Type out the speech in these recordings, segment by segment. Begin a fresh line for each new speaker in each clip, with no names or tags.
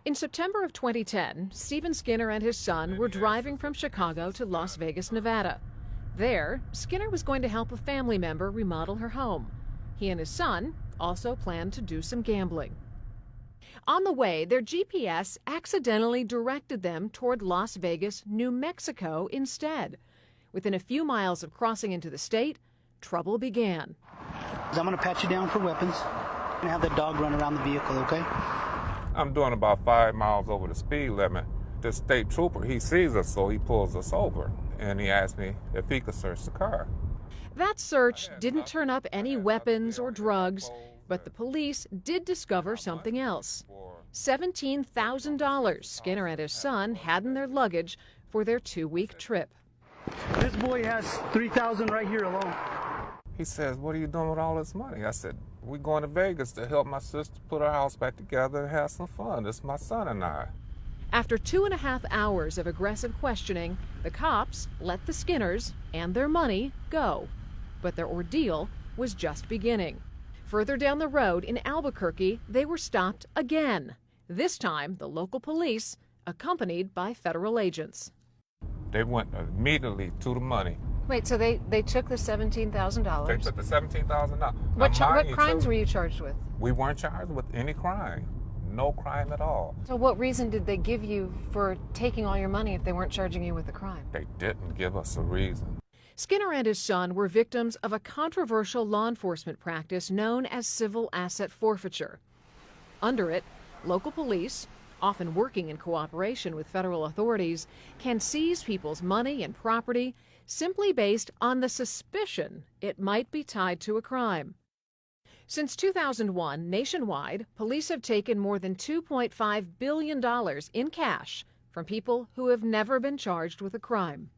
In September of 2010, Stephen Skinner and his son were driving from Chicago to Las Vegas, Nevada. There, Skinner was going to help a family member remodel her home. He and his son also planned to do some gambling. On the way, their GPS accidentally directed them toward Las Vegas, New Mexico instead. Within a few miles of crossing into the state, trouble began.
I'm going to pat you down for weapons and have that dog run around the vehicle, okay?
I'm doing about 5 miles over the speed limit. The state trooper, he sees us, so he pulls us over, and he asked me if he could search the car.
That search didn't turn up any weapons or drugs, but the police did discover something else. $17,000 Skinner and his son had in their luggage for their 2-week trip.
This boy has $3,000 right here alone.
He says, "What are you doing with all this money?" I said, "We're going to Vegas to help my sister put her house back together and have some fun. It's my son and I."
After 2.5 hours of aggressive questioning, the cops let the Skinners and their money go. But their ordeal was just beginning. Further down the road in Albuquerque, they were stopped again. This time, the local police, accompanied by federal agents.
They went immediately to the money.
Wait, so they took the $17,000?
They took the $17,000.
What crimes were you charged with?
We weren't charged with any crime. No crime at all.
So what reason did they give you for taking all your money if they weren't charging you with a crime?
They didn't give us a reason.
Skinner and his son were victims of a controversial law enforcement practice known as civil asset forfeiture. Under it, local police, often working in cooperation with federal authorities, can seize people's money and property simply based on the suspicion it might be tied to a crime. Since 2001, nationwide, police have taken more than $2.5 billion in cash from people who have never been charged with a crime.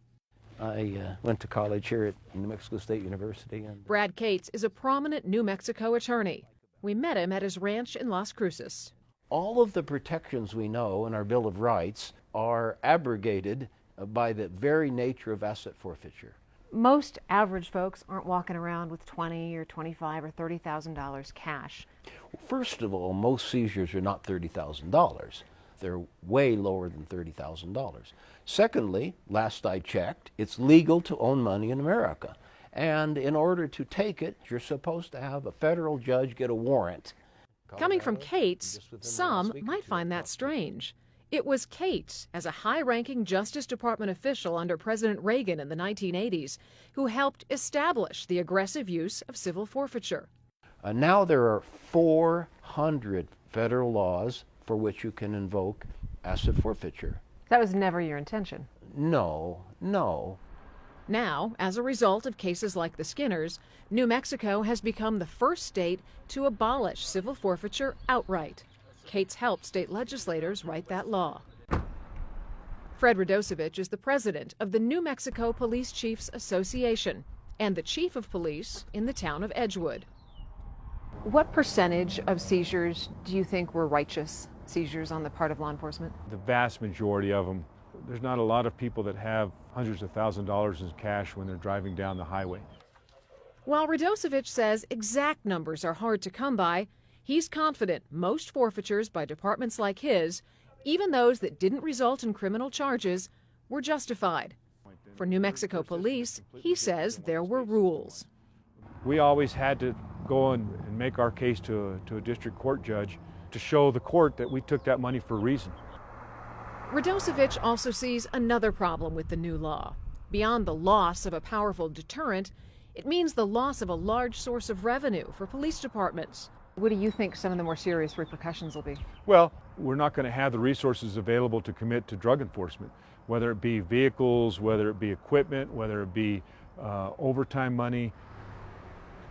I went to college here at New Mexico State University.
Brad Cates is a prominent New Mexico attorney. We met him at his ranch in Las Cruces.
All of the protections we know in our Bill of Rights are abrogated by the very nature of asset forfeiture.
Most average folks aren't walking around with $20,000 or $25,000 or $30,000 cash.
First of all, most seizures are not $30,000. They're way lower than $30,000. Secondly, last I checked, it's legal to own money in America. And in order to take it, you're supposed to have a federal judge get a warrant.
Coming from Cates, some might find that strange. It was Cates, as a high-ranking Justice Department official under President Reagan in the 1980s, who helped establish the aggressive use of civil forfeiture.
Now there are 400 federal laws for which you can invoke asset forfeiture.
That was never your intention.
No.
Now, as a result of cases like the Skinners, New Mexico has become the first state to abolish civil forfeiture outright. Cates helped state legislators write that law. Fred Radosevich is the president of the New Mexico Police Chiefs Association and the chief of police in the town of Edgewood. What percentage of seizures do you think were righteous seizures on the part of law enforcement?
The vast majority of them. There's not a lot of people that have hundreds of thousands of dollars in cash when they're driving down the highway.
While Radosevich says exact numbers are hard to come by, he's confident most forfeitures by departments like his, even those that didn't result in criminal charges, were justified. For New Mexico police, he says there were rules.
We always had to go and make our case to a district court judge to show the court that we took that money for a reason.
Radosevich also sees another problem with the new law. Beyond the loss of a powerful deterrent, it means the loss of a large source of revenue for police departments. What do you think some of the more serious repercussions will be?
Well, we're not going to have the resources available to commit to drug enforcement, whether it be vehicles, whether it be equipment, whether it be overtime money.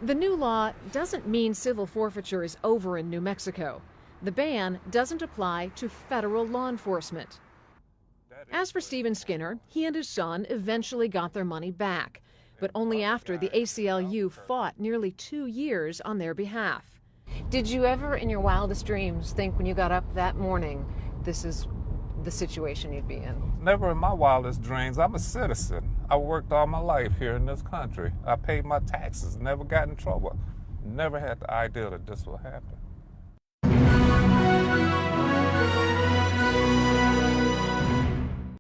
The new law doesn't mean civil forfeiture is over in New Mexico. The ban doesn't apply to federal law enforcement. As for Stephen Skinner, he and his son eventually got their money back, but only after the ACLU fought nearly 2 years on their behalf. Did you ever in your wildest dreams think when you got up that morning, this is the situation you'd be in?
Never in my wildest dreams. I'm a citizen. I worked all my life here in this country. I paid my taxes, never got in trouble. Never had the idea that this would happen.